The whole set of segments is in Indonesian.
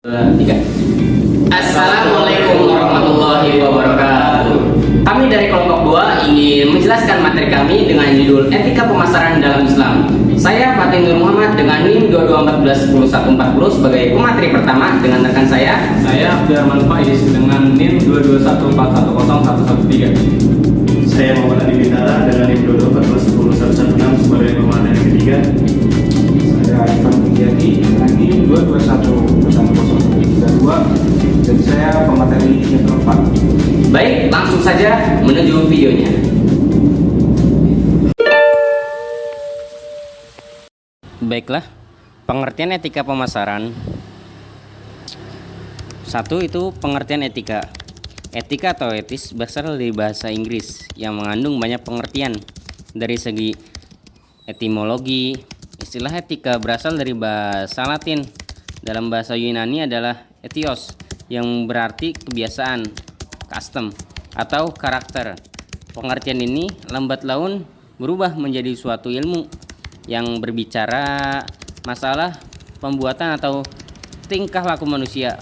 Tiga. Assalamualaikum warahmatullahi wabarakatuh. Kami dari kelompok 2 ingin menjelaskan materi kami dengan judul Etika Pemasaran dalam Islam. Saya Fatih Nur Muhammad dengan NIM 22141040 sebagai pemateri pertama dengan rekan saya Abdurrahman Faiz dengan NIM 22141113. Saya Muhammad Adi Bintara dengan NIM 2214101116 sebagai pemateri ketiga. Saya Ivan Pujiati dengan NIM 22111032 dan saya pemateri yang keempat. Baik, langsung saja menuju videonya. Baiklah, pengertian etika pemasaran. Satu itu pengertian etika. Etika atau etis berasal dari bahasa Inggris yang mengandung banyak pengertian. Dari segi etimologi, istilah etika berasal dari bahasa Latin. Dalam bahasa Yunani adalah etios yang berarti kebiasaan, custom, atau karakter. Pengertian ini lambat laun berubah menjadi suatu ilmu yang berbicara masalah pembuatan atau tingkah laku manusia,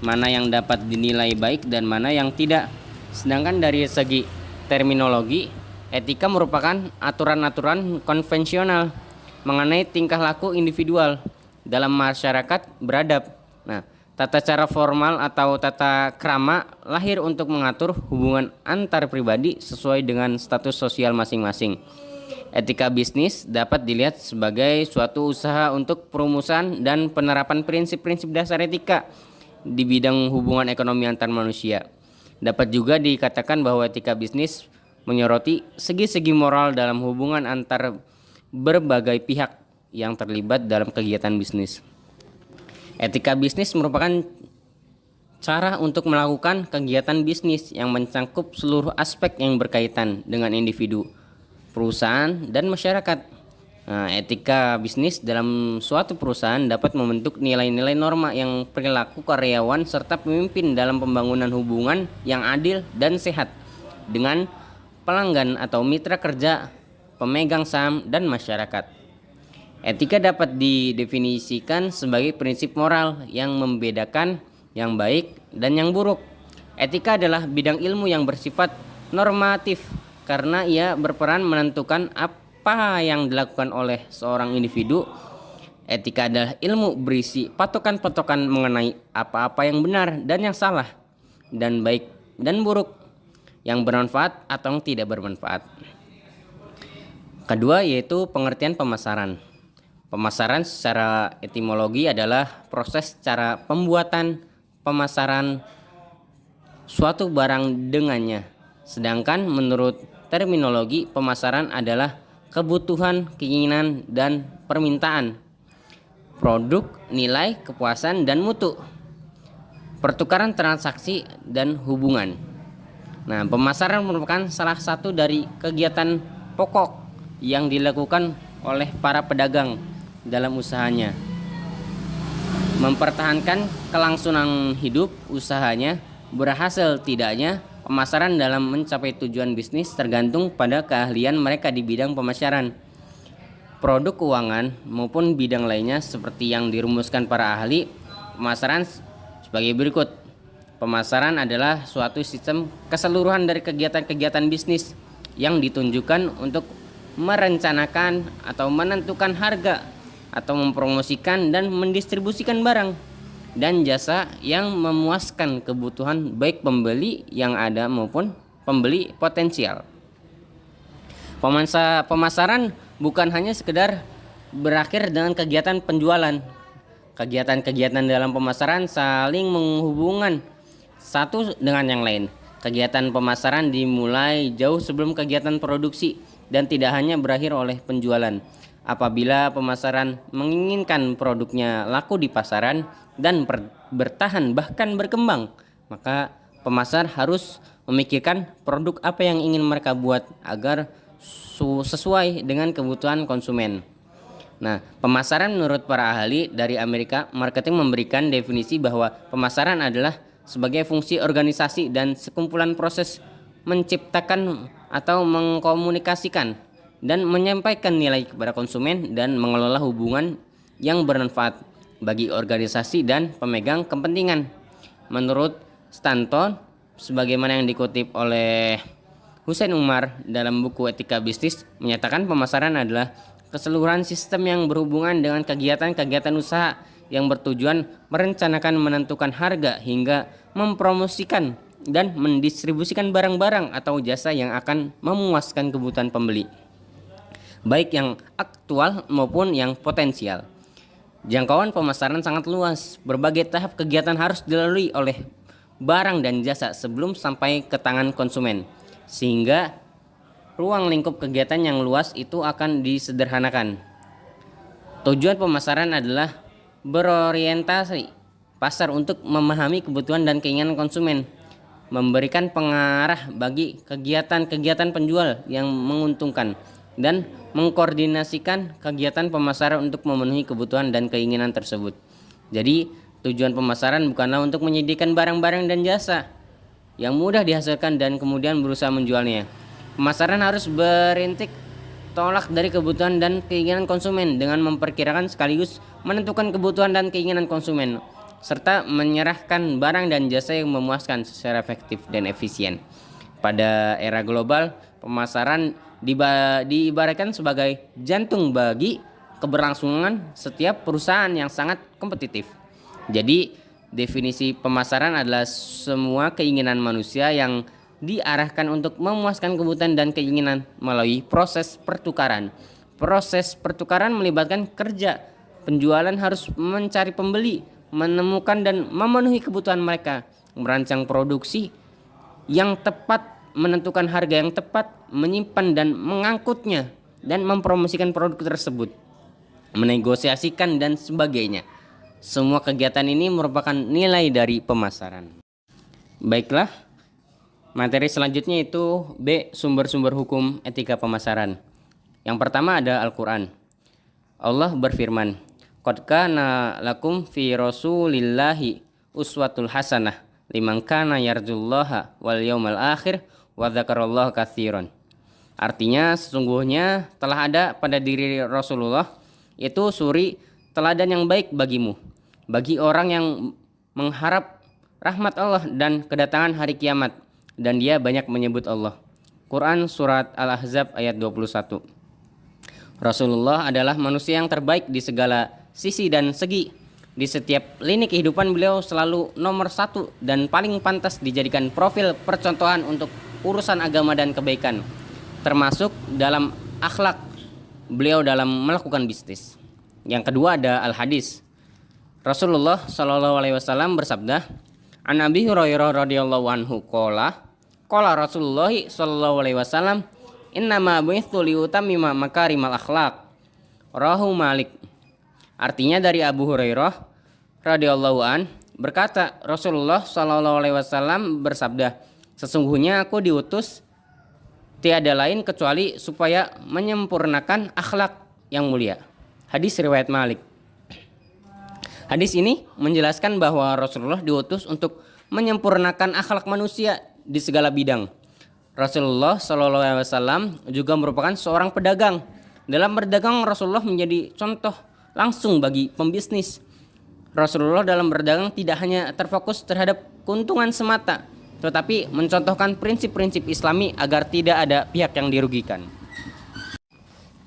mana yang dapat dinilai baik dan mana yang tidak. Sedangkan dari segi terminologi, etika merupakan aturan-aturan konvensional mengenai tingkah laku individual dalam masyarakat beradab. Nah, tata cara formal atau tata krama lahir untuk mengatur hubungan antar pribadi sesuai dengan status sosial masing-masing. Etika bisnis dapat dilihat sebagai suatu usaha untuk perumusan dan penerapan prinsip-prinsip dasar etika di bidang hubungan ekonomi antar manusia. Dapat juga dikatakan bahwa etika bisnis menyoroti segi-segi moral dalam hubungan antar berbagai pihak yang terlibat dalam kegiatan bisnis. Etika bisnis merupakan cara untuk melakukan kegiatan bisnis yang mencakup seluruh aspek yang berkaitan dengan individu, perusahaan, dan masyarakat. Nah, etika bisnis dalam suatu perusahaan dapat membentuk nilai-nilai norma yang perilaku karyawan serta pemimpin dalam pembangunan hubungan yang adil dan sehat dengan pelanggan atau mitra kerja, pemegang saham, dan masyarakat. Etika dapat didefinisikan sebagai prinsip moral yang membedakan yang baik dan yang buruk. Etika adalah bidang ilmu yang bersifat normatif karena ia berperan menentukan apa yang dilakukan oleh seorang individu. Etika adalah ilmu berisi patokan-patokan mengenai apa-apa yang benar dan yang salah, dan baik dan buruk, yang bermanfaat atau yang tidak bermanfaat. Kedua yaitu pengertian pemasaran. Pemasaran secara etimologi adalah proses cara pembuatan pemasaran suatu barang dengannya. Sedangkan menurut terminologi, pemasaran adalah kebutuhan, keinginan, dan permintaan, produk, nilai, kepuasan, dan mutu, pertukaran transaksi, dan hubungan. Nah, pemasaran merupakan salah satu dari kegiatan pokok yang dilakukan oleh para pedagang dalam usahanya. Mempertahankan kelangsungan hidup usahanya, berhasil tidaknya pemasaran dalam mencapai tujuan bisnis tergantung pada keahlian mereka di bidang pemasaran. Produk keuangan maupun bidang lainnya seperti yang dirumuskan para ahli pemasaran sebagai berikut. Pemasaran adalah suatu sistem keseluruhan dari kegiatan-kegiatan bisnis yang ditunjukkan untuk merencanakan atau menentukan harga atau mempromosikan dan mendistribusikan barang dan jasa yang memuaskan kebutuhan baik pembeli yang ada maupun pembeli potensial. Pemasaran bukan hanya sekedar berakhir dengan kegiatan penjualan. Kegiatan-kegiatan dalam pemasaran saling menghubungkan satu dengan yang lain. Kegiatan pemasaran dimulai jauh sebelum kegiatan produksi dan tidak hanya berakhir oleh penjualan. Apabila pemasaran menginginkan produknya laku di pasaran dan bertahan bahkan berkembang, maka pemasar harus memikirkan produk apa yang ingin mereka buat agar sesuai dengan kebutuhan konsumen. Nah, pemasaran menurut para ahli dari Amerika Marketing memberikan definisi bahwa pemasaran adalah sebagai fungsi organisasi dan sekumpulan proses menciptakan atau mengkomunikasikan dan menyampaikan nilai kepada konsumen dan mengelola hubungan yang bermanfaat bagi organisasi dan pemegang kepentingan. Menurut Stanton, sebagaimana yang dikutip oleh Hussein Umar dalam buku Etika Bisnis, menyatakan pemasaran adalah keseluruhan sistem yang berhubungan dengan kegiatan-kegiatan usaha yang bertujuan merencanakan, menentukan harga, hingga mempromosikan dan mendistribusikan barang-barang atau jasa yang akan memuaskan kebutuhan pembeli, baik yang aktual maupun yang potensial. Jangkauan pemasaran sangat luas. Berbagai tahap kegiatan harus dilalui oleh barang dan jasa sebelum sampai ke tangan konsumen, sehingga ruang lingkup kegiatan yang luas itu akan disederhanakan. Tujuan pemasaran adalah berorientasi pasar untuk memahami kebutuhan dan keinginan konsumen, memberikan pengarah bagi kegiatan-kegiatan penjual yang menguntungkan, dan mengkoordinasikan kegiatan pemasaran untuk memenuhi kebutuhan dan keinginan tersebut. Jadi, tujuan pemasaran bukanlah untuk menyediakan barang-barang dan jasa yang mudah dihasilkan dan kemudian berusaha menjualnya. Pemasaran harus berintik tolak dari kebutuhan dan keinginan konsumen dengan memperkirakan sekaligus menentukan kebutuhan dan keinginan konsumen, serta menyerahkan barang dan jasa yang memuaskan secara efektif dan efisien. Pada era global, pemasaran diibaratkan sebagai jantung bagi keberlangsungan setiap perusahaan yang sangat kompetitif. Jadi, definisi pemasaran adalah semua keinginan manusia yang diarahkan untuk memuaskan kebutuhan dan keinginan melalui proses pertukaran. Proses pertukaran melibatkan kerja. Penjualan harus mencari pembeli, menemukan dan memenuhi kebutuhan mereka, merancang produksi yang tepat, menentukan harga yang tepat, menyimpan dan mengangkutnya, dan mempromosikan produk tersebut, menegosiasikan dan sebagainya. Semua kegiatan ini merupakan nilai dari pemasaran. Baiklah, materi selanjutnya itu B. Sumber-sumber hukum etika pemasaran. Yang pertama ada Al-Quran. Allah berfirman, "Qad kana lakum fi rasulillahi uswatul hasanah liman kana yarjullaha wal yaumal akhir wa dzakarallaha katsiran." Artinya, sesungguhnya telah ada pada diri Rasulullah itu suri teladan yang baik bagimu, bagi orang yang mengharap rahmat Allah dan kedatangan hari kiamat, dan dia banyak menyebut Allah. Quran Surat Al-Ahzab ayat 21. Rasulullah adalah manusia yang terbaik di segala sisi dan segi. Di setiap lini kehidupan beliau selalu nomor satu dan paling pantas dijadikan profil percontohan untuk urusan agama dan kebaikan, termasuk dalam akhlak beliau dalam melakukan bisnis. Yang kedua ada Al-Hadis. Rasulullah SAW bersabda, "An Abi Hurairah radhiyallahu anhu qala Rasulullah SAW, innama bu'itsu liutammima makarimal akhlaq." Rawahu Malik. Artinya dari Abu Hurairah radhiyallahu an berkata, Rasulullah SAW bersabda, "Sesungguhnya aku diutus tiada lain kecuali supaya menyempurnakan akhlak yang mulia." Hadis riwayat Malik. Hadis ini menjelaskan bahwa Rasulullah diutus untuk menyempurnakan akhlak manusia di segala bidang. Rasulullah SAW juga merupakan seorang pedagang. Dalam berdagang, Rasulullah menjadi contoh langsung bagi pembisnis. Rasulullah dalam berdagang tidak hanya terfokus terhadap keuntungan semata, tetapi mencontohkan prinsip-prinsip Islami agar tidak ada pihak yang dirugikan.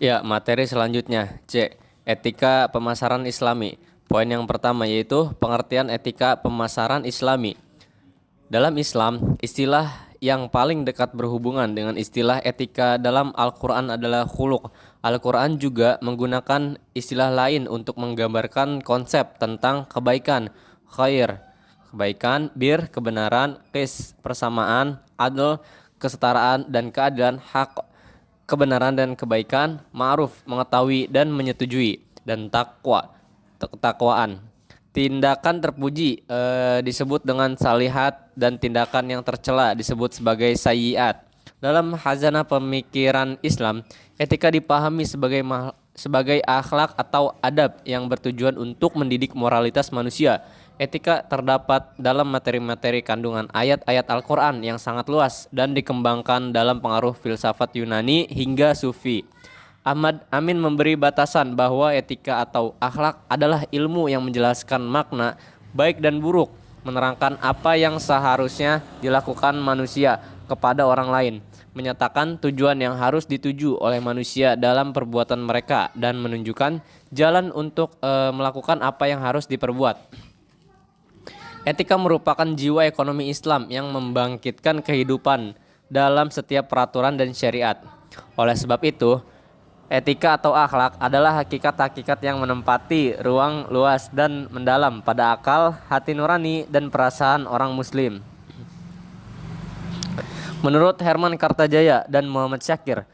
Ya, materi selanjutnya C. Etika pemasaran Islami. Poin yang pertama yaitu pengertian etika pemasaran Islami. Dalam Islam, istilah yang paling dekat berhubungan dengan istilah etika dalam Al-Quran adalah khuluq. Al-Quran juga menggunakan istilah lain untuk menggambarkan konsep tentang kebaikan, khair, kebaikan, bir, kebenaran, qis, persamaan, adl, kesetaraan dan keadilan, hak, kebenaran dan kebaikan, ma'ruf, mengetahui dan menyetujui, dan takwa, ketakwaan. Tindakan terpuji disebut dengan salihat dan tindakan yang tercela disebut sebagai sayyiat. Dalam khazanah pemikiran Islam, etika dipahami sebagai akhlak atau adab yang bertujuan untuk mendidik moralitas manusia. Etika terdapat dalam materi-materi kandungan ayat-ayat Al-Quran yang sangat luas dan dikembangkan dalam pengaruh filsafat Yunani hingga Sufi. Ahmad Amin memberi batasan bahwa etika atau akhlak adalah ilmu yang menjelaskan makna baik dan buruk, menerangkan apa yang seharusnya dilakukan manusia kepada orang lain, menyatakan tujuan yang harus dituju oleh manusia dalam perbuatan mereka, dan menunjukkan jalan untuk melakukan apa yang harus diperbuat. Etika merupakan jiwa ekonomi Islam yang membangkitkan kehidupan dalam setiap peraturan dan syariat. Oleh sebab itu, etika atau akhlak adalah hakikat-hakikat yang menempati ruang luas dan mendalam pada akal, hati nurani, dan perasaan orang muslim. Menurut Herman Kartajaya dan Muhammad Syakir,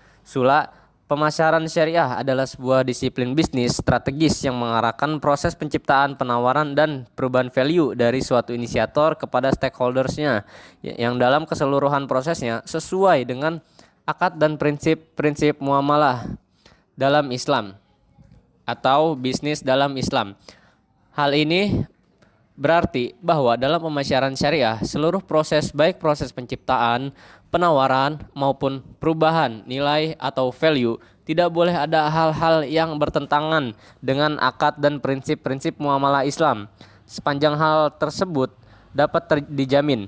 pemasaran syariah adalah sebuah disiplin bisnis strategis yang mengarahkan proses penciptaan, penawaran, dan perubahan value dari suatu inisiator kepada stakeholdersnya yang dalam keseluruhan prosesnya sesuai dengan akad dan prinsip-prinsip muamalah dalam Islam atau bisnis dalam Islam. Hal ini berarti bahwa dalam pemasaran syariah seluruh proses, baik proses penciptaan, penawaran maupun perubahan nilai atau value, tidak boleh ada hal-hal yang bertentangan dengan akad dan prinsip-prinsip muamalah Islam. Sepanjang hal tersebut dapat dijamin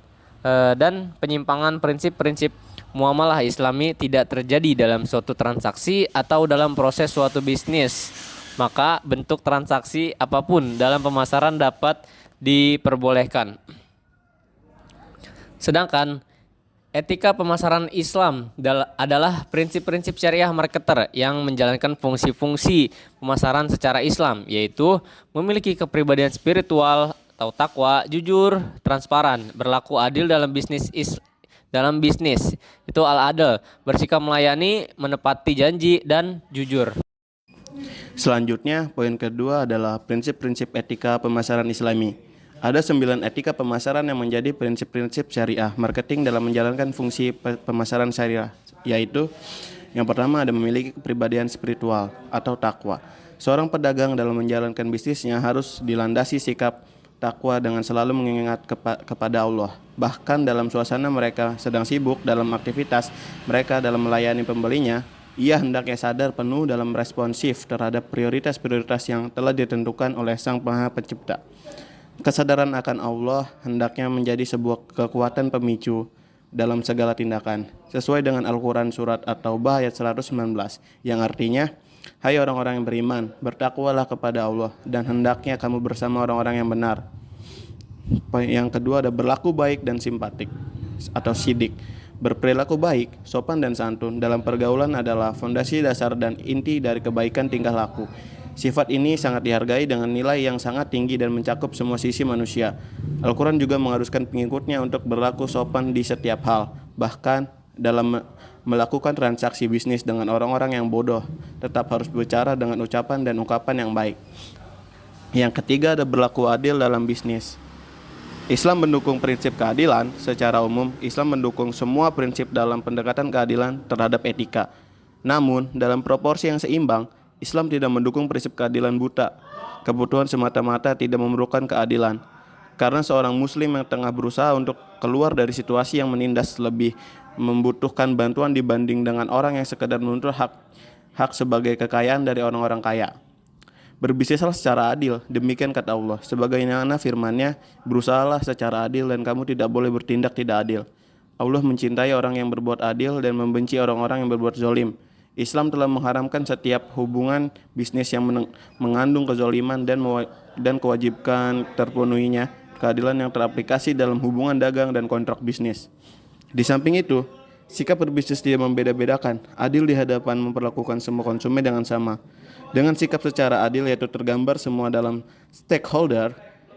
dan penyimpangan prinsip-prinsip muamalah Islami tidak terjadi dalam suatu transaksi atau dalam proses suatu bisnis, maka bentuk transaksi apapun dalam pemasaran dapat diperbolehkan. Sedangkan etika pemasaran Islam adalah prinsip-prinsip syariah marketer yang menjalankan fungsi-fungsi pemasaran secara Islam, yaitu memiliki kepribadian spiritual atau takwa, jujur, transparan, berlaku adil dalam bisnis itu al-adl, bersikap melayani, menepati janji, dan jujur. Selanjutnya, poin kedua adalah prinsip-prinsip etika pemasaran Islami. Ada 9 etika pemasaran yang menjadi prinsip-prinsip syariah marketing dalam menjalankan fungsi pemasaran syariah, yaitu yang pertama ada memiliki kepribadian spiritual atau takwa. Seorang pedagang dalam menjalankan bisnisnya harus dilandasi sikap takwa dengan selalu mengingat kepada Allah. Bahkan dalam suasana mereka sedang sibuk dalam aktivitas mereka dalam melayani pembelinya, ia hendaknya sadar penuh dalam responsif terhadap prioritas-prioritas yang telah ditentukan oleh Sang Maha Pencipta. Kesadaran akan Allah hendaknya menjadi sebuah kekuatan pemicu dalam segala tindakan, sesuai dengan Al-Quran surat At-Taubah ayat 119, yang artinya, hai orang-orang yang beriman, bertakwalah kepada Allah, dan hendaknya kamu bersama orang-orang yang benar. Yang kedua ada berlaku baik dan simpatik atau sidik. Berperilaku baik, sopan dan santun dalam pergaulan adalah fondasi dasar dan inti dari kebaikan tingkah laku. Sifat ini sangat dihargai dengan nilai yang sangat tinggi dan mencakup semua sisi manusia. Al-Quran juga mengharuskan pengikutnya untuk berlaku sopan di setiap hal, bahkan dalam melakukan transaksi bisnis dengan orang-orang yang bodoh, tetap harus berbicara dengan ucapan dan ungkapan yang baik. Yang ketiga ada berlaku adil dalam bisnis. Islam mendukung prinsip keadilan. Secara umum, Islam mendukung semua prinsip dalam pendekatan keadilan terhadap etika. Namun, dalam proporsi yang seimbang, Islam tidak mendukung prinsip keadilan buta. Kebutuhan semata-mata tidak memerlukan keadilan. Karena seorang muslim yang tengah berusaha untuk keluar dari situasi yang menindas lebih membutuhkan bantuan dibanding dengan orang yang sekedar menuntut hak sebagai kekayaan dari orang-orang kaya. Berbisnislah secara adil, demikian kata Allah. Sebagaimana firman-Nya, berusahalah secara adil dan kamu tidak boleh bertindak tidak adil. Allah mencintai orang yang berbuat adil dan membenci orang-orang yang berbuat zalim. Islam telah mengharamkan setiap hubungan bisnis yang mengandung kezaliman dan kewajiban terpenuhinya keadilan yang teraplikasi dalam hubungan dagang dan kontrak bisnis. Di samping itu, sikap berbisnis tidak membeda-bedakan, adil di hadapan memperlakukan semua konsumen dengan sama. Dengan sikap secara adil yaitu tergambar semua dalam stakeholder,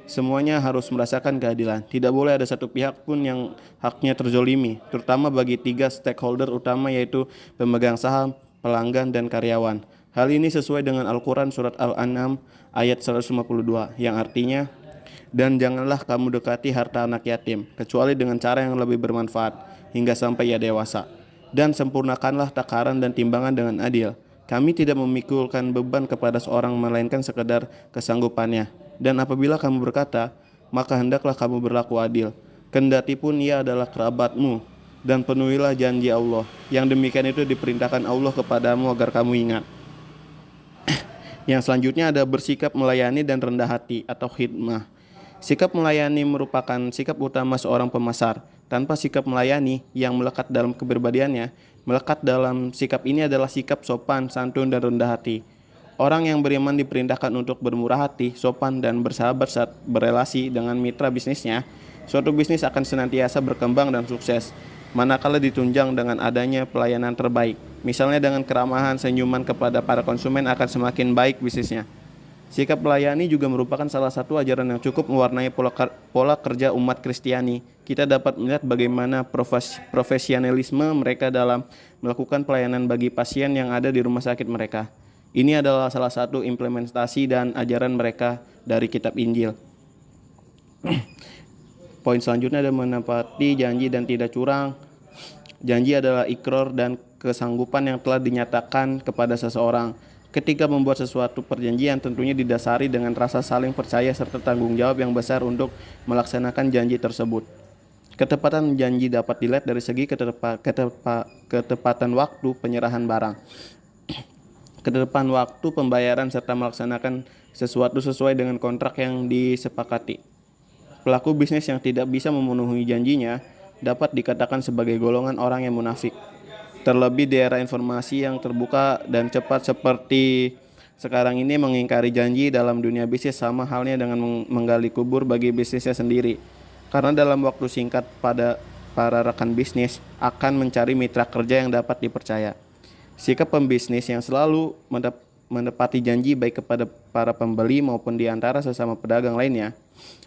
semuanya harus merasakan keadilan. Tidak boleh ada satu pihak pun yang haknya terzolimi, terutama bagi 3 stakeholder utama yaitu pemegang saham, pelanggan, dan karyawan. Hal ini sesuai dengan Al-Quran surat Al-An'am ayat 152 yang artinya, dan janganlah kamu dekati harta anak yatim kecuali dengan cara yang lebih bermanfaat hingga sampai ia dewasa, dan sempurnakanlah takaran dan timbangan dengan adil. Kami tidak memikulkan beban kepada seorang melainkan sekedar kesanggupannya, dan apabila kamu berkata, maka hendaklah kamu berlaku adil, kendati pun ia adalah kerabatmu, dan penuhilah janji Allah. Yang demikian itu diperintahkan Allah kepadamu agar kamu ingat. Yang selanjutnya ada bersikap melayani dan rendah hati atau khidmah. Sikap melayani merupakan sikap utama seorang pemasar. Tanpa sikap melayani yang melekat dalam kepribadiannya, melekat dalam sikap ini adalah sikap sopan, santun, dan rendah hati. Orang yang beriman diperintahkan untuk bermurah hati, sopan, dan bersahabat saat berelasi dengan mitra bisnisnya. Suatu bisnis akan senantiasa berkembang dan sukses, manakala ditunjang dengan adanya pelayanan terbaik. Misalnya dengan keramahan, senyuman kepada para konsumen akan semakin baik bisnisnya. Sikap melayani juga merupakan salah satu ajaran yang cukup mewarnai pola kerja umat Kristiani. Kita dapat melihat bagaimana profesionalisme mereka dalam melakukan pelayanan bagi pasien yang ada di rumah sakit mereka. Ini adalah salah satu implementasi dan ajaran mereka dari kitab Injil. Poin selanjutnya ada menepati janji dan tidak curang. Janji adalah ikrar dan kesanggupan yang telah dinyatakan kepada seseorang. Ketika membuat sesuatu perjanjian tentunya didasari dengan rasa saling percaya serta tanggung jawab yang besar untuk melaksanakan janji tersebut. Ketepatan janji dapat dilihat dari segi ketepatan waktu penyerahan barang, ketepatan waktu pembayaran serta melaksanakan sesuatu sesuai dengan kontrak yang disepakati. Pelaku bisnis yang tidak bisa memenuhi janjinya dapat dikatakan sebagai golongan orang yang munafik. Terlebih di era informasi yang terbuka dan cepat seperti sekarang ini, mengingkari janji dalam dunia bisnis sama halnya dengan menggali kubur bagi bisnisnya sendiri. Karena dalam waktu singkat para rekan bisnis akan mencari mitra kerja yang dapat dipercaya. Sikap pembisnis yang selalu menepati janji baik kepada para pembeli maupun di antara sesama pedagang lainnya.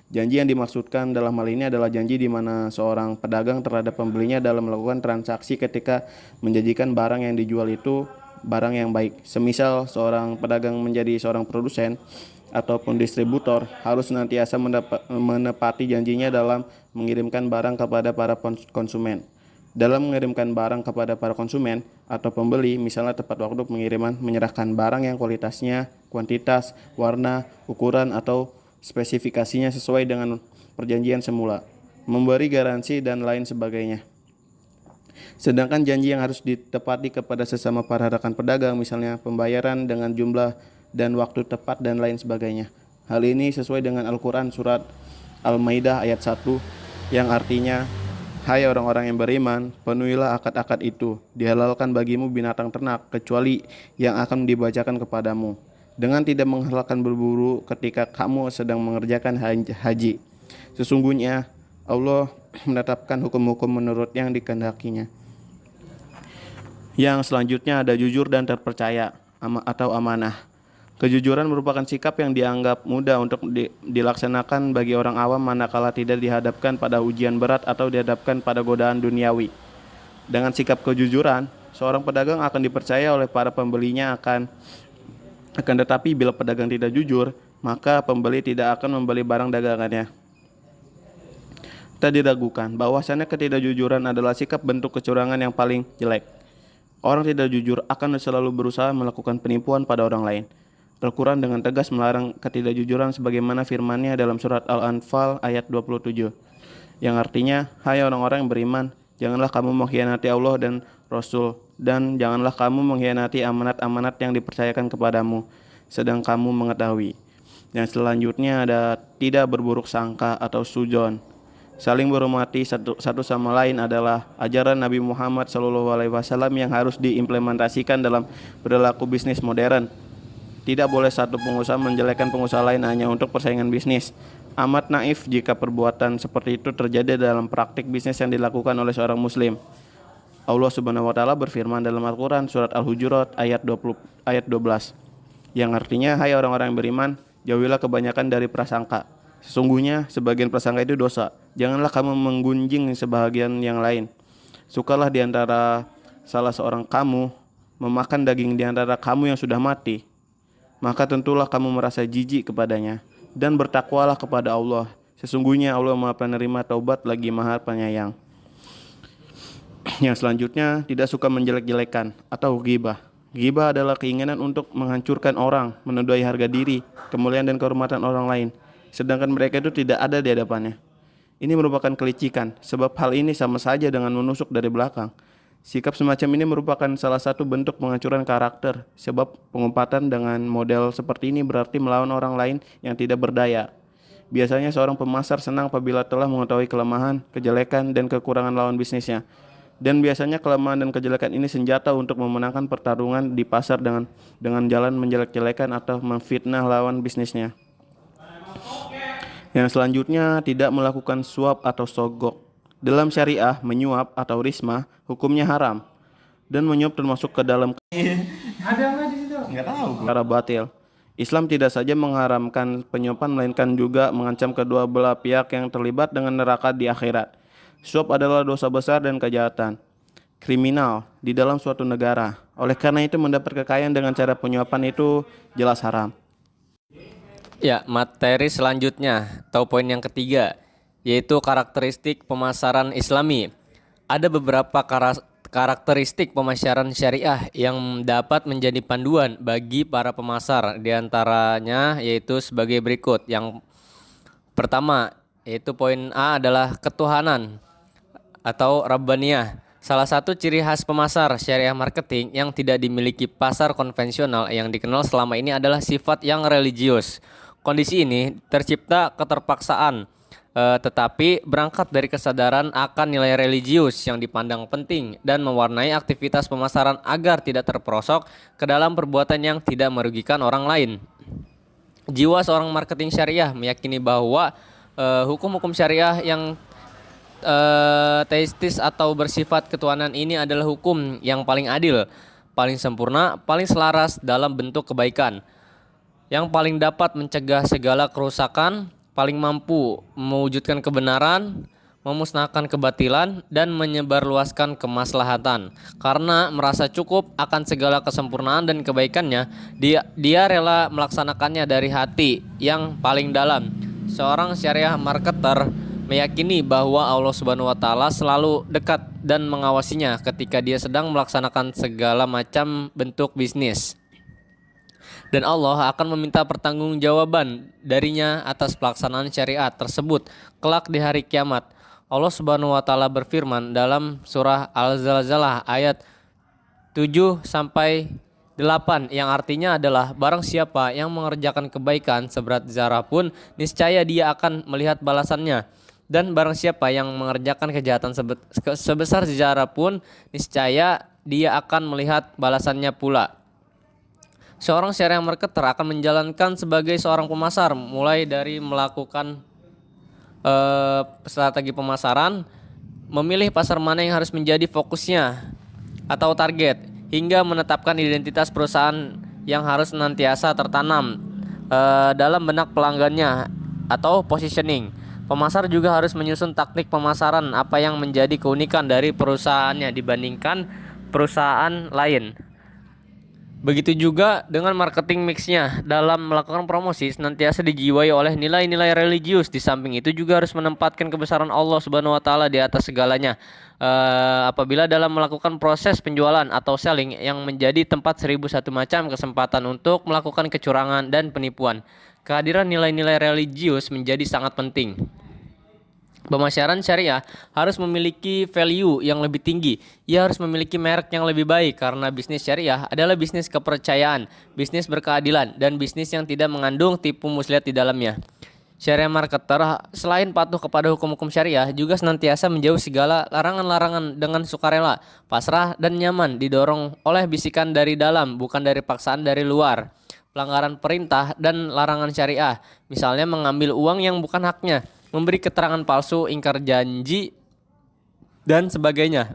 Janji yang dimaksudkan dalam hal ini adalah janji di mana seorang pedagang terhadap pembelinya dalam melakukan transaksi ketika menjanjikan barang yang dijual itu barang yang baik. Semisal seorang pedagang menjadi seorang produsen ataupun distributor harus senantiasa menepati janjinya dalam mengirimkan barang kepada para konsumen. Dalam mengirimkan barang kepada para konsumen atau pembeli, misalnya tepat waktu pengiriman, menyerahkan barang yang kualitasnya, kuantitas, warna, ukuran, atau spesifikasinya sesuai dengan perjanjian semula, memberi garansi dan lain sebagainya. Sedangkan janji yang harus ditepati kepada sesama para rekan pedagang, misalnya pembayaran dengan jumlah dan waktu tepat dan lain sebagainya. Hal ini sesuai dengan Al-Quran surat Al-Maidah ayat 1 yang artinya, hai orang-orang yang beriman, penuhilah akad-akad itu, dihalalkan bagimu binatang ternak kecuali yang akan dibacakan kepadamu, dengan tidak menghalalkan berburu ketika kamu sedang mengerjakan haji. Sesungguhnya Allah menetapkan hukum-hukum menurut yang dikehendakinya. Yang selanjutnya ada jujur dan terpercaya atau amanah. Kejujuran merupakan sikap yang dianggap mudah untuk dilaksanakan bagi orang awam manakala tidak dihadapkan pada ujian berat atau dihadapkan pada godaan duniawi. Dengan sikap kejujuran, seorang pedagang akan dipercaya oleh para pembelinya akan tetapi bila pedagang tidak jujur, maka pembeli tidak akan membeli barang dagangannya. Tak diragukan bahwasannya ketidakjujuran adalah sikap bentuk kecurangan yang paling jelek. Orang tidak jujur akan selalu berusaha melakukan penipuan pada orang lain. Al-Quran dengan tegas melarang ketidakjujuran sebagaimana firman-Nya dalam surat Al-Anfal ayat 27, yang artinya, hai orang-orang yang beriman, janganlah kamu mengkhianati Allah dan Rasul, dan janganlah kamu mengkhianati amanat-amanat yang dipercayakan kepadamu, sedang kamu mengetahui. Yang selanjutnya ada tidak berburuk sangka atau sujon. Saling menghormati satu sama lain adalah ajaran Nabi Muhammad SAW yang harus diimplementasikan dalam perilaku bisnis modern. Tidak boleh satu pengusaha menjelekkan pengusaha lain hanya untuk persaingan bisnis. Amat naif jika perbuatan seperti itu terjadi dalam praktik bisnis yang dilakukan oleh seorang muslim. Allah Subhanahu wa taala berfirman dalam Al-Qur'an surat Al-Hujurat ayat 12 yang artinya, hai orang-orang yang beriman, jauhilah kebanyakan dari prasangka. Sesungguhnya sebagian prasangka itu dosa. Janganlah kamu menggunjing sebahagian yang lain. Sukalah di antara salah seorang kamu memakan daging di antara kamu yang sudah mati, maka tentulah kamu merasa jijik kepadanya, dan bertakwalah kepada Allah. Sesungguhnya Allah Maha Penerima taubat lagi Maha Penyayang. Yang selanjutnya, tidak suka menjelek-jelekan atau ghibah. Ghibah adalah keinginan untuk menghancurkan orang, menodai harga diri, kemuliaan dan kehormatan orang lain, sedangkan mereka itu tidak ada di hadapannya. Ini merupakan kelicikan, sebab hal ini sama saja dengan menusuk dari belakang. Sikap semacam ini merupakan salah satu bentuk penghancuran karakter, sebab pengumpatan dengan model seperti ini berarti melawan orang lain yang tidak berdaya. Biasanya seorang pemasar senang apabila telah mengetahui kelemahan, kejelekan, dan kekurangan lawan bisnisnya. Dan biasanya kelemahan dan kejelekan ini senjata untuk memenangkan pertarungan di pasar dengan jalan menjelek-jelekan atau memfitnah lawan bisnisnya. Yang selanjutnya, tidak melakukan suap atau sogok. Dalam syariah, menyuap atau risma hukumnya haram, dan menyuap termasuk ke dalam Ada nggak di situ? cara batil. Islam tidak saja mengharamkan penyuapan, melainkan juga mengancam kedua belah pihak yang terlibat dengan neraka di akhirat. Suap adalah dosa besar dan kejahatan kriminal di dalam suatu negara. Oleh karena itu, mendapat kekayaan dengan cara penyuapan itu jelas haram. Ya, materi selanjutnya atau poin yang ketiga yaitu karakteristik pemasaran Islami. Ada beberapa karakteristik pemasaran syariah yang dapat menjadi panduan bagi para pemasar. Di antaranya yaitu sebagai berikut. Yang pertama yaitu poin A adalah ketuhanan atau Rabbaniyah. Salah satu ciri khas pemasar syariah marketing yang tidak dimiliki pasar konvensional yang dikenal selama ini adalah sifat yang religius. Kondisi ini tercipta keterpaksaan, tetapi berangkat dari kesadaran akan nilai religius yang dipandang penting dan mewarnai aktivitas pemasaran agar tidak terperosok ke dalam perbuatan yang tidak merugikan orang lain. Jiwa seorang marketing syariah meyakini bahwa hukum-hukum syariah yang teistis atau bersifat ketuhanan ini adalah hukum yang paling adil, paling sempurna, paling selaras dalam bentuk kebaikan, yang paling dapat mencegah segala kerusakan, paling mampu mewujudkan kebenaran, memusnahkan kebatilan, dan menyebarluaskan kemaslahatan. Karena merasa cukup akan segala kesempurnaan dan kebaikannya, dia rela melaksanakannya dari hati yang paling dalam. Seorang syariah marketer meyakini bahwa Allah Subhanahu wa taala selalu dekat dan mengawasinya ketika dia sedang melaksanakan segala macam bentuk bisnis. Dan Allah akan meminta pertanggungjawaban darinya atas pelaksanaan syariat tersebut kelak di hari kiamat. Allah Subhanahu wa taala berfirman dalam surah Al-Zalzalah ayat 7 sampai 8 yang artinya adalah barang siapa yang mengerjakan kebaikan seberat zarah pun niscaya dia akan melihat balasannya, dan barang siapa yang mengerjakan kejahatan sebesar zarah pun niscaya dia akan melihat balasannya pula. Seorang syariah marketer akan menjalankan sebagai seorang pemasar mulai dari melakukan strategi pemasaran, memilih pasar mana yang harus menjadi fokusnya atau target, hingga menetapkan identitas perusahaan yang harus senantiasa tertanam dalam benak pelanggannya atau positioning. Pemasar juga harus menyusun taktik pemasaran apa yang menjadi keunikan dari perusahaannya dibandingkan perusahaan lain. Begitu juga dengan marketing mixnya. Dalam melakukan promosi senantiasa dijiwai oleh nilai-nilai religius. Di samping itu juga harus menempatkan kebesaran Allah Subhanahu wa taala di atas segalanya. Apabila dalam melakukan proses penjualan atau selling yang menjadi tempat 1001 macam kesempatan untuk melakukan kecurangan dan penipuan, kehadiran nilai-nilai religius menjadi sangat penting. Pemasaran syariah harus memiliki value yang lebih tinggi. Ia harus memiliki merek yang lebih baik karena bisnis syariah adalah bisnis kepercayaan, bisnis berkeadilan, dan bisnis yang tidak mengandung tipu muslihat di dalamnya. Syariah marketer selain patuh kepada hukum-hukum syariah juga senantiasa menjauh segala larangan-larangan dengan sukarela, pasrah, dan nyaman, didorong oleh bisikan dari dalam, bukan dari paksaan dari luar. Pelanggaran perintah dan larangan syariah, misalnya mengambil uang yang bukan haknya, memberi keterangan palsu, ingkar janji, dan sebagainya,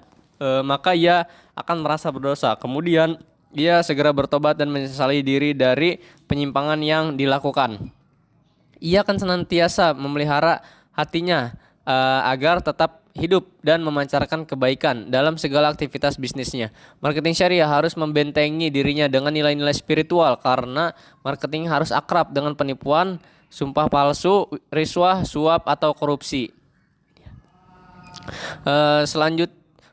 maka ia akan merasa berdosa. Kemudian ia segera bertobat dan menyesali diri dari penyimpangan yang dilakukan. Ia akan senantiasa memelihara hatinya agar tetap hidup dan memancarkan kebaikan dalam segala aktivitas bisnisnya. Marketing syariah harus membentengi dirinya dengan nilai-nilai spiritual karena marketing harus akrab dengan penipuan, sumpah palsu, riswah, suap, atau korupsi.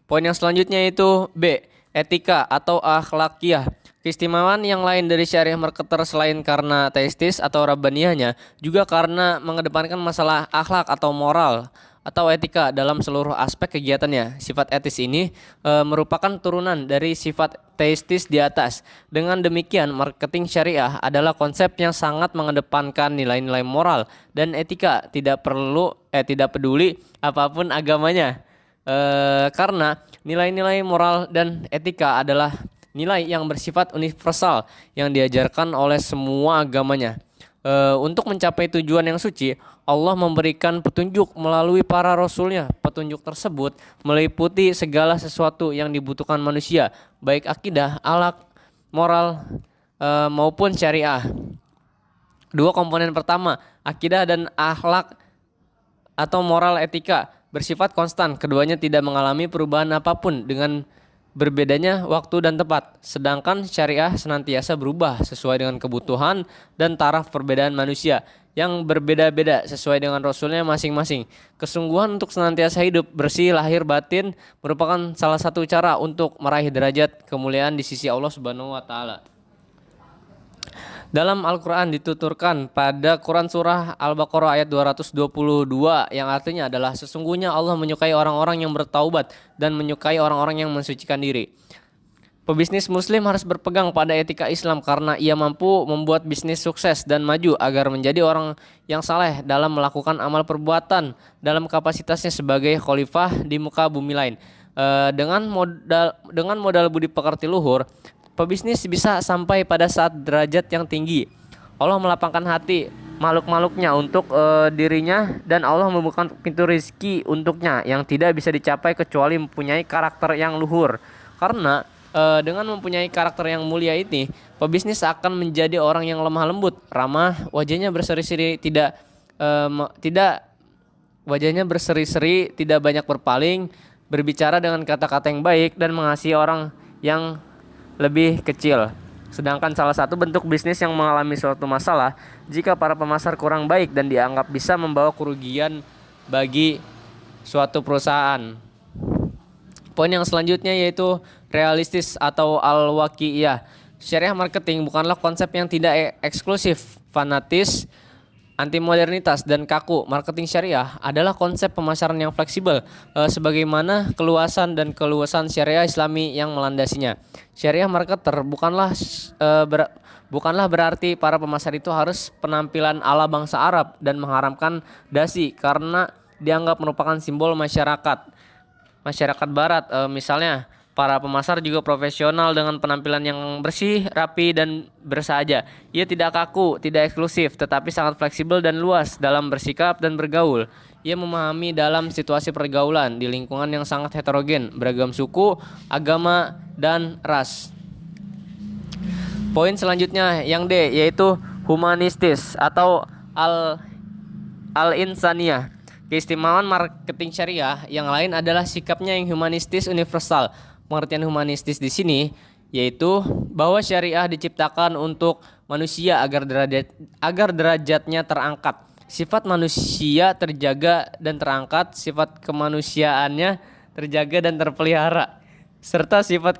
Poin yang selanjutnya itu B, etika atau akhlakiyah. Keistimewaan yang lain dari syariah marketer selain karena teistis atau rabbaniyahnya juga karena mengedepankan masalah akhlak atau moral. atau etika dalam seluruh aspek kegiatannya. Sifat etis ini merupakan turunan dari sifat teistis di atas. Dengan demikian, marketing syariah adalah konsep yang sangat mengedepankan nilai-nilai moral dan etika, tidak peduli apapun agamanya. Karena nilai-nilai moral dan etika adalah nilai yang bersifat universal yang diajarkan oleh semua agamanya. Untuk mencapai tujuan yang suci, Allah memberikan petunjuk melalui para rasulnya. Petunjuk tersebut meliputi segala sesuatu yang dibutuhkan manusia, baik akidah, akhlak, moral, maupun syariah. Dua komponen pertama, akidah dan akhlak atau moral etika, bersifat konstan. Keduanya tidak mengalami perubahan apapun dengan berbedanya waktu dan tempat. Sedangkan syariah senantiasa berubah sesuai dengan kebutuhan dan taraf perbedaan manusia yang berbeda-beda sesuai dengan rasulnya masing-masing. Kesungguhan untuk senantiasa hidup bersih lahir batin merupakan salah satu cara untuk meraih derajat kemuliaan di sisi Allah Subhanahu wa taala. Dalam Al-Quran dituturkan pada Quran Surah Al-Baqarah ayat 222 yang artinya adalah sesungguhnya Allah menyukai orang-orang yang bertaubat dan menyukai orang-orang yang mensucikan diri. Pebisnis muslim harus berpegang pada etika Islam karena ia mampu membuat bisnis sukses dan maju agar menjadi orang yang saleh dalam melakukan amal perbuatan dalam kapasitasnya sebagai khalifah di muka bumi lain. Dengan modal budi pekerti luhur, pebisnis bisa sampai pada saat derajat yang tinggi. Allah melapangkan hati makhluk-makhluknya untuk dirinya dan Allah membuka pintu rezeki untuknya yang tidak bisa dicapai kecuali mempunyai karakter yang luhur. Karena dengan mempunyai karakter yang mulia ini, pebisnis akan menjadi orang yang lemah lembut, ramah, wajahnya berseri-seri, tidak banyak berpaling, berbicara dengan kata-kata yang baik dan mengasihi orang yang lebih kecil. Sedangkan salah satu bentuk bisnis yang mengalami suatu masalah jika para pemasar kurang baik dan dianggap bisa membawa kerugian bagi suatu perusahaan. Poin yang selanjutnya yaitu realistis atau al-waqi'iyah. Syariah marketing bukanlah konsep yang tidak eksklusif, fanatis, anti modernitas dan kaku. Marketing syariah adalah konsep pemasaran yang fleksibel, sebagaimana keluasan syariah Islami yang melandasinya. Syariah marketer bukanlah berarti para pemasar itu harus penampilan ala bangsa Arab dan mengharamkan dasi karena dianggap merupakan simbol masyarakat Barat. Misalnya para pemasar juga profesional dengan penampilan yang bersih, rapi, dan bersahaja. Ia tidak kaku, tidak eksklusif, tetapi sangat fleksibel dan luas dalam bersikap dan bergaul. Ia memahami dalam situasi pergaulan di lingkungan yang sangat heterogen, beragam suku, agama, dan ras. Poin selanjutnya yang D yaitu humanistis atau al-insaniyah. Keistimewaan marketing syariah yang lain adalah sikapnya yang humanistis universal. Pengertian humanistis di sini yaitu bahwa syariah diciptakan untuk manusia agar derajatnya terangkat. Sifat manusia terjaga dan terangkat, sifat kemanusiaannya terjaga dan terpelihara, serta sifat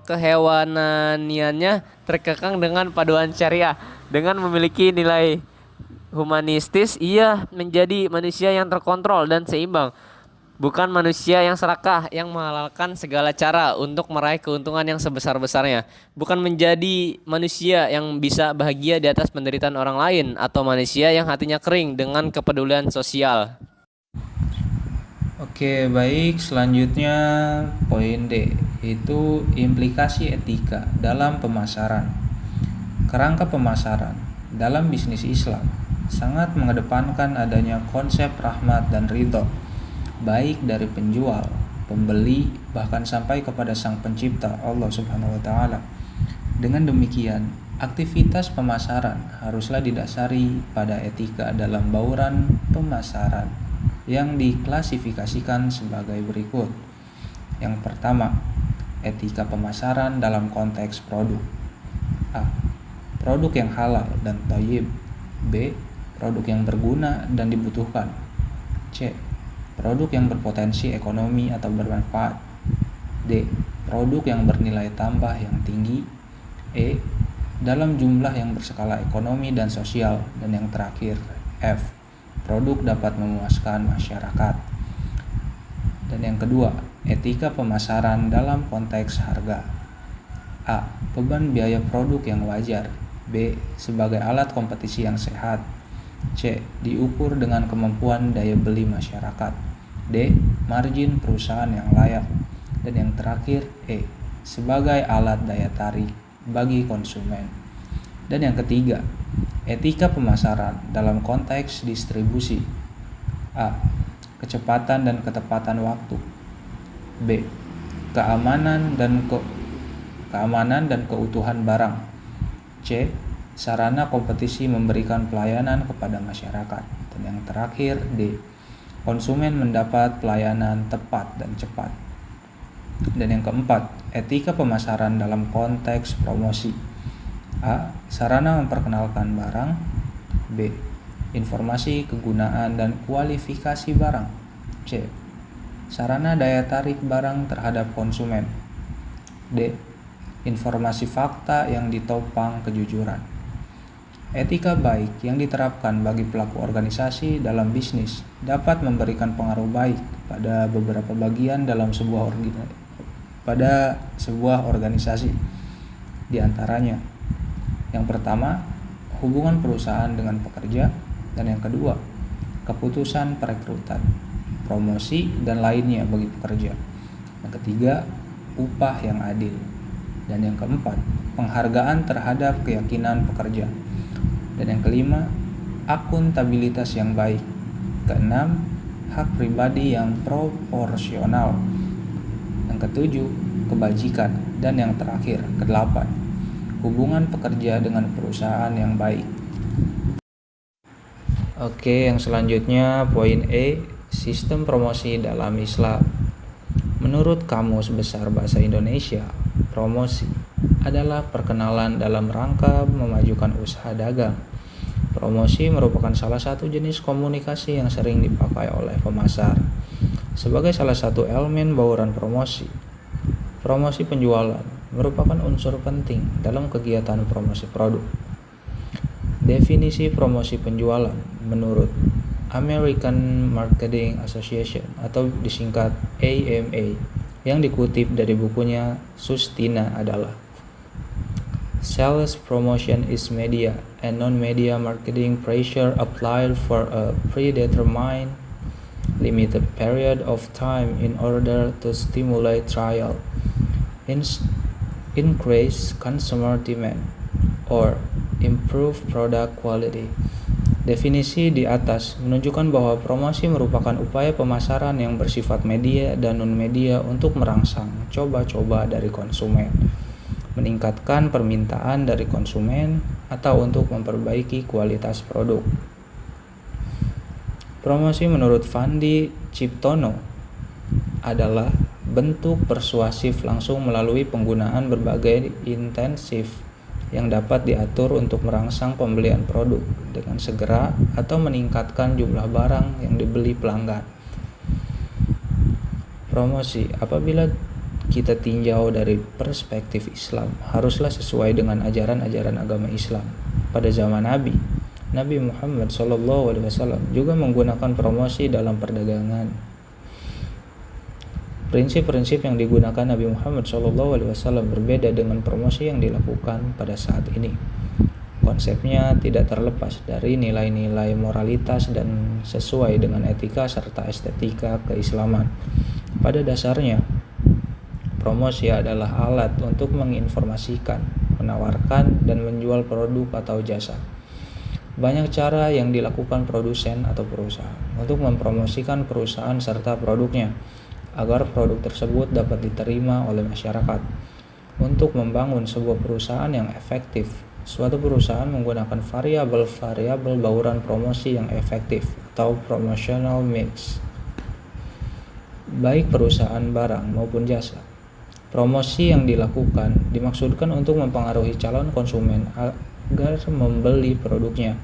kehewananiannya terkekang dengan paduan syariah. Dengan memiliki nilai humanistis, ia menjadi manusia yang terkontrol dan seimbang, bukan manusia yang serakah yang menghalalkan segala cara untuk meraih keuntungan yang sebesar-besarnya, bukan menjadi manusia yang bisa bahagia di atas penderitaan orang lain, atau manusia yang hatinya kering dengan kepedulian sosial. Oke, baik. Selanjutnya poin D, yaitu implikasi etika dalam pemasaran. Kerangka pemasaran dalam bisnis Islam sangat mengedepankan adanya konsep rahmat dan ridho, baik dari penjual, pembeli, bahkan sampai kepada sang pencipta Allah Subhanahu wa taala. Dengan demikian, aktivitas pemasaran haruslah didasari pada etika dalam bauran pemasaran yang diklasifikasikan sebagai berikut. Yang pertama, etika pemasaran dalam konteks produk. A. Produk yang halal dan thayyib. B. Produk yang berguna dan dibutuhkan. C. Produk yang berpotensi ekonomi atau bermanfaat. D. Produk yang bernilai tambah yang tinggi. E. Dalam jumlah yang berskala ekonomi dan sosial. Dan yang terakhir, F. produk dapat memuaskan masyarakat. Dan yang kedua, etika pemasaran dalam konteks harga. A. Beban biaya produk yang wajar. B. Sebagai alat kompetisi yang sehat. C. Diukur dengan kemampuan daya beli masyarakat. D. Margin perusahaan yang layak. Dan yang terakhir, E. Sebagai alat daya tarik bagi konsumen. Dan yang ketiga, etika pemasaran dalam konteks distribusi. A. Kecepatan dan ketepatan waktu. B. Keamanan dan keutuhan barang. C. Sarana kompetisi memberikan pelayanan kepada masyarakat. Dan yang terakhir, D. Konsumen mendapat pelayanan tepat dan cepat. Dan yang keempat, etika pemasaran dalam konteks promosi. A. Sarana memperkenalkan barang. B. Informasi kegunaan dan kualifikasi barang. C. Sarana daya tarik barang terhadap konsumen. D. Informasi fakta yang ditopang kejujuran. Etika baik yang diterapkan bagi pelaku organisasi dalam bisnis dapat memberikan pengaruh baik pada beberapa bagian dalam sebuah organisasi. Di antaranya, yang pertama, hubungan perusahaan dengan pekerja, dan yang kedua, keputusan perekrutan, promosi, dan lainnya bagi pekerja. Yang ketiga, upah yang adil. Dan yang keempat, penghargaan terhadap keyakinan pekerja. Dan yang kelima, akuntabilitas yang baik. Keenam, hak pribadi yang proporsional. Yang ketujuh, kebajikan. Dan yang terakhir, kedelapan, hubungan pekerja dengan perusahaan yang baik. Oke, yang selanjutnya poin E, sistem promosi dalam Islam. Menurut Kamus Besar Bahasa Indonesia, promosi adalah perkenalan dalam rangka memajukan usaha dagang. Promosi merupakan salah satu jenis komunikasi yang sering dipakai oleh pemasar. Sebagai salah satu elemen bauran promosi, promosi penjualan merupakan unsur penting dalam kegiatan promosi produk. Definisi promosi penjualan menurut American Marketing Association atau disingkat AMA yang dikutip dari bukunya Sustina adalah: sales promotion is media and non-media marketing pressure applied for a predetermined limited period of time in order to stimulate trial, increase consumer demand, or improve product quality. Definisi di atas menunjukkan bahwa promosi merupakan upaya pemasaran yang bersifat media dan non-media untuk merangsang coba-coba dari konsumen, meningkatkan permintaan dari konsumen, atau untuk memperbaiki kualitas produk. Promosi menurut Fandi Ciptono adalah bentuk persuasif langsung melalui penggunaan berbagai intensif yang dapat diatur untuk merangsang pembelian produk dengan segera atau meningkatkan jumlah barang yang dibeli pelanggan. Promosi, apabila kita tinjau dari perspektif Islam, haruslah sesuai dengan ajaran-ajaran agama Islam. Pada zaman Nabi Muhammad SAW juga menggunakan promosi dalam perdagangan. Prinsip-prinsip yang digunakan Nabi Muhammad SAW berbeda dengan promosi yang dilakukan pada saat ini. Konsepnya tidak terlepas dari nilai-nilai moralitas dan sesuai dengan etika serta estetika keislaman. Pada dasarnya, promosi adalah alat untuk menginformasikan, menawarkan, dan menjual produk atau jasa. Banyak cara yang dilakukan produsen atau perusahaan untuk mempromosikan perusahaan serta produknya agar produk tersebut dapat diterima oleh masyarakat. Untuk membangun sebuah perusahaan yang efektif, suatu perusahaan menggunakan variabel-variabel bauran promosi yang efektif atau promotional mix, baik perusahaan barang maupun jasa. Promosi yang dilakukan dimaksudkan untuk mempengaruhi calon konsumen agar membeli produknya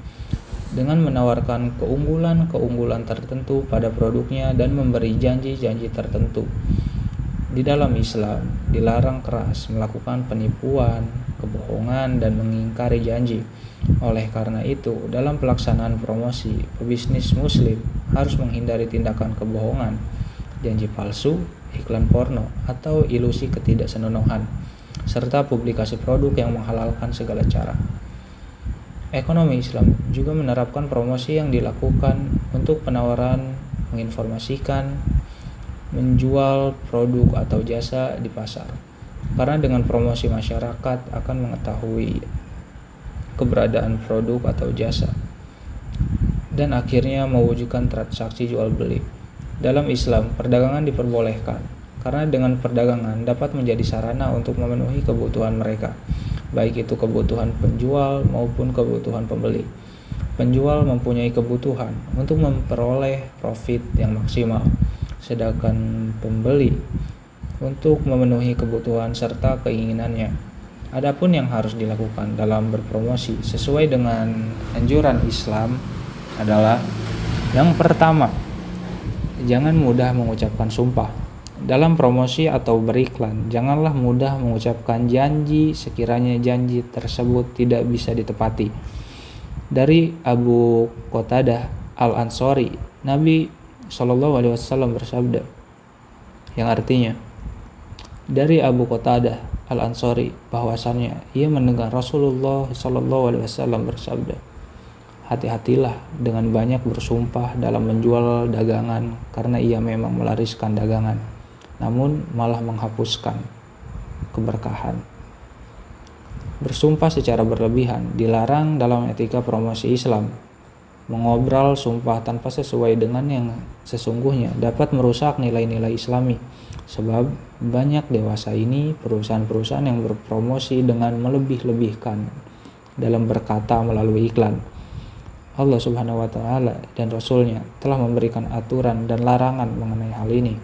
dengan menawarkan keunggulan-keunggulan tertentu pada produknya dan memberi janji-janji tertentu. Di dalam Islam, dilarang keras melakukan penipuan, kebohongan, dan mengingkari janji. Oleh karena itu, dalam pelaksanaan promosi, pebisnis muslim harus menghindari tindakan kebohongan, janji palsu, iklan porno, atau ilusi ketidaksenonohan, serta publikasi produk yang menghalalkan segala cara. Ekonomi Islam juga menerapkan promosi yang dilakukan untuk penawaran, menginformasikan, menjual produk atau jasa di pasar. Karena dengan promosi masyarakat akan mengetahui keberadaan produk atau jasa dan akhirnya mewujudkan transaksi jual beli. Dalam Islam, perdagangan diperbolehkan karena dengan perdagangan dapat menjadi sarana untuk memenuhi kebutuhan mereka, baik itu kebutuhan penjual maupun kebutuhan pembeli. Penjual mempunyai kebutuhan untuk memperoleh profit yang maksimal, sedangkan pembeli untuk memenuhi kebutuhan serta keinginannya. Adapun yang harus dilakukan dalam berpromosi sesuai dengan anjuran Islam adalah yang pertama, jangan mudah mengucapkan sumpah. Dalam promosi atau beriklan, janganlah mudah mengucapkan janji sekiranya janji tersebut tidak bisa ditepati. Dari Abu Qatadah Al-Ansari, Nabi SAW bersabda, yang artinya, dari Abu Qatadah Al-Ansari bahwasannya ia mendengar Rasulullah SAW bersabda, hati-hatilah dengan banyak bersumpah dalam menjual dagangan karena ia memang melariskan dagangan, namun malah menghapuskan keberkahan. Bersumpah secara berlebihan dilarang dalam etika promosi Islam. Mengobrol sumpah tanpa sesuai dengan yang sesungguhnya dapat merusak nilai-nilai Islami. Sebab banyak dewasa ini perusahaan-perusahaan yang berpromosi dengan melebih-lebihkan dalam berkata melalui iklan. Allah Subhanahu wa Ta'ala dan Rasul-Nya telah memberikan aturan dan larangan mengenai hal ini.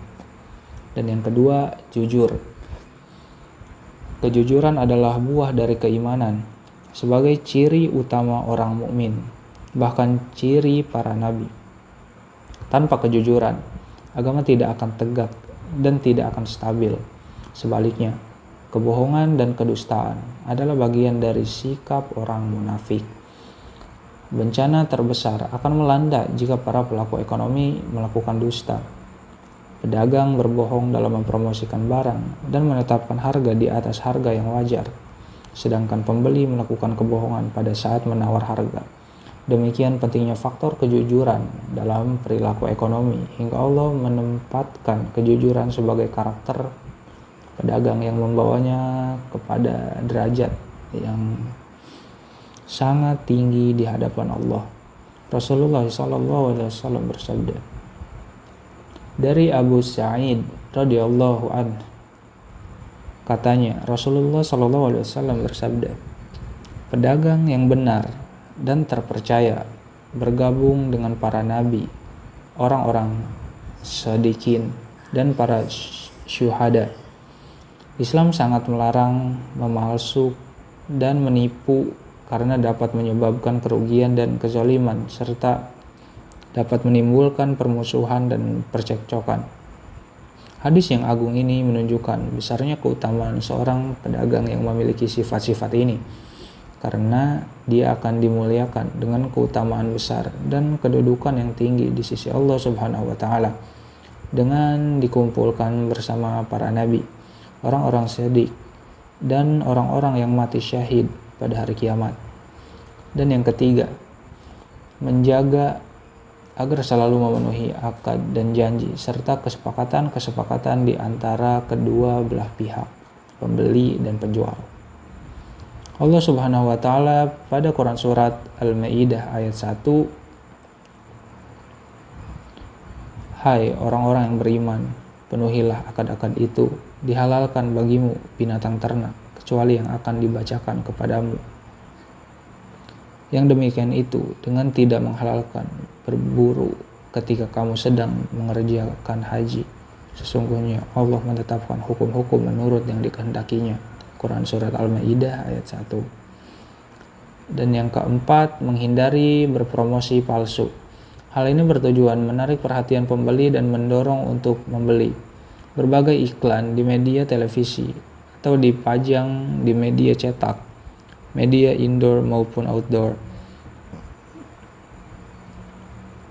Dan yang kedua, jujur. Kejujuran adalah buah dari keimanan sebagai ciri utama orang mukmin, bahkan ciri para nabi. Tanpa kejujuran, agama tidak akan tegak dan tidak akan stabil. Sebaliknya, kebohongan dan kedustaan adalah bagian dari sikap orang munafik. Bencana terbesar akan melanda jika para pelaku ekonomi melakukan dusta. Pedagang berbohong dalam mempromosikan barang dan menetapkan harga di atas harga yang wajar, sedangkan pembeli melakukan kebohongan pada saat menawar harga. Demikian pentingnya faktor kejujuran dalam perilaku ekonomi hingga Allah menempatkan kejujuran sebagai karakter pedagang yang membawanya kepada derajat yang sangat tinggi di hadapan Allah. Rasulullah SAW bersabda, dari Abu Sa'id radhiyallahu anhu, katanya Rasulullah SAW bersabda, pedagang yang benar dan terpercaya bergabung dengan para nabi, orang-orang shadiqin, dan para syuhada. Islam sangat melarang memalsu dan menipu karena dapat menyebabkan kerugian dan kezaliman serta dapat menimbulkan permusuhan dan percekcokan. Hadis yang agung ini menunjukkan besarnya keutamaan seorang pedagang yang memiliki sifat-sifat ini, karena dia akan dimuliakan dengan keutamaan besar dan kedudukan yang tinggi di sisi Allah Subhanahu wa Ta'ala dengan dikumpulkan bersama para nabi, orang-orang shadiq, dan orang-orang yang mati syahid pada hari kiamat. Dan yang ketiga, menjaga agar selalu memenuhi akad dan janji serta kesepakatan di antara kedua belah pihak, pembeli dan penjual. Allah Subhanahu wa Ta'ala pada Quran surat Al-Maidah ayat 1, hai orang-orang yang beriman, penuhilah akad-akad itu, dihalalkan bagimu binatang ternak kecuali yang akan dibacakan kepadamu. Yang demikian itu dengan tidak menghalalkan berburu ketika kamu sedang mengerjakan haji. Sesungguhnya Allah menetapkan hukum-hukum menurut yang dikehendakinya. Quran surat Al-Maidah ayat 1. Dan yang keempat, menghindari berpromosi palsu. Hal ini bertujuan menarik perhatian pembeli dan mendorong untuk membeli. Berbagai iklan di media televisi atau dipajang di media cetak, media indoor maupun outdoor,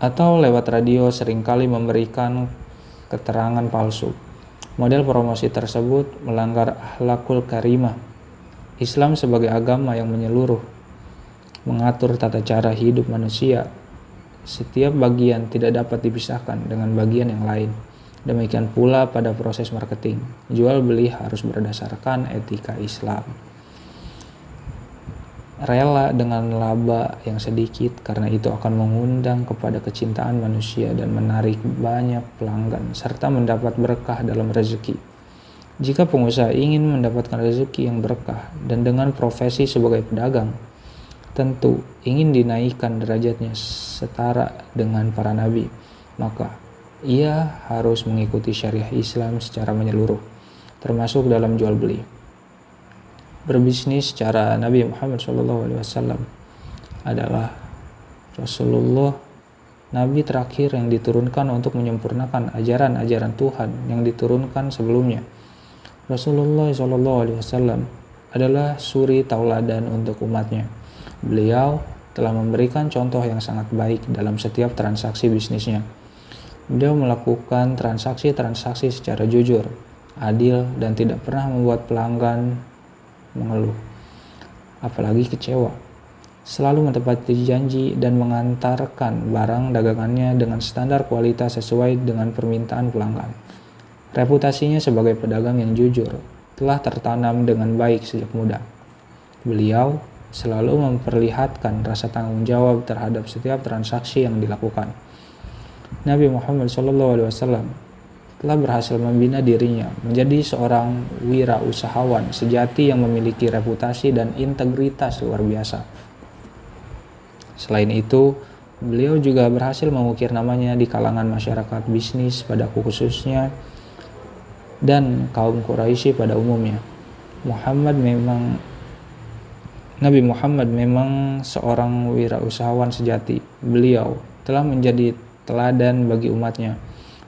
atau lewat radio seringkali memberikan keterangan palsu. Model promosi tersebut melanggar akhlakul karimah. Islam sebagai agama yang menyeluruh, mengatur tata cara hidup manusia. Setiap bagian tidak dapat dipisahkan dengan bagian yang lain. Demikian pula pada proses marketing. Jual beli harus berdasarkan etika Islam. Rela dengan laba yang sedikit karena itu akan mengundang kepada kecintaan manusia dan menarik banyak pelanggan serta mendapat berkah dalam rezeki. Jika pengusaha ingin mendapatkan rezeki yang berkah dan dengan profesi sebagai pedagang, tentu ingin dinaikkan derajatnya setara dengan para nabi, maka ia harus mengikuti syariah Islam secara menyeluruh, termasuk dalam jual beli. Berbisnis secara Nabi Muhammad SAW adalah Rasulullah, Nabi terakhir yang diturunkan untuk menyempurnakan ajaran-ajaran Tuhan yang diturunkan sebelumnya. Rasulullah SAW adalah suri tauladan untuk umatnya. Beliau telah memberikan contoh yang sangat baik dalam setiap transaksi bisnisnya. Beliau melakukan transaksi-transaksi secara jujur, adil, dan tidak pernah membuat pelanggan mengeluh, apalagi kecewa. Selalu menepati janji dan mengantarkan barang dagangannya dengan standar kualitas sesuai dengan permintaan pelanggan. Reputasinya sebagai pedagang yang jujur telah tertanam dengan baik sejak muda. Beliau selalu memperlihatkan rasa tanggung jawab terhadap setiap transaksi yang dilakukan. Nabi Muhammad SAW telah berhasil membina dirinya menjadi seorang wirausahawan sejati yang memiliki reputasi dan integritas luar biasa. Selain itu, beliau juga berhasil mengukir namanya di kalangan masyarakat bisnis pada khususnya dan kaum Quraisy pada umumnya. Nabi Muhammad memang seorang wirausahawan sejati. Beliau telah menjadi teladan bagi umatnya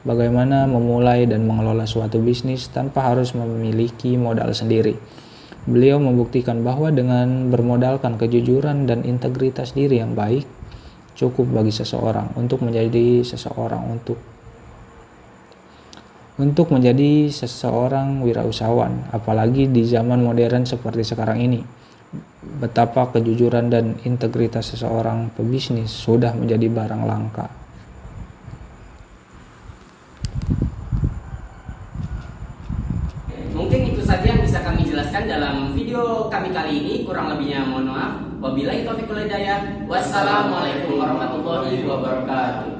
bagaimana memulai dan mengelola suatu bisnis tanpa harus memiliki modal sendiri. Beliau membuktikan bahwa dengan bermodalkan kejujuran dan integritas diri yang baik, cukup bagi seseorang untuk menjadi seseorang wirausahawan, apalagi di zaman modern seperti sekarang ini. Betapa kejujuran dan integritas seseorang pebisnis sudah menjadi barang langka. Mungkin itu saja yang bisa kami jelaskan dalam video kami kali ini. Kurang lebihnya mohon maaf. Wabillahi taufiq wal hidayah. Wassalamualaikum warahmatullahi wabarakatuh.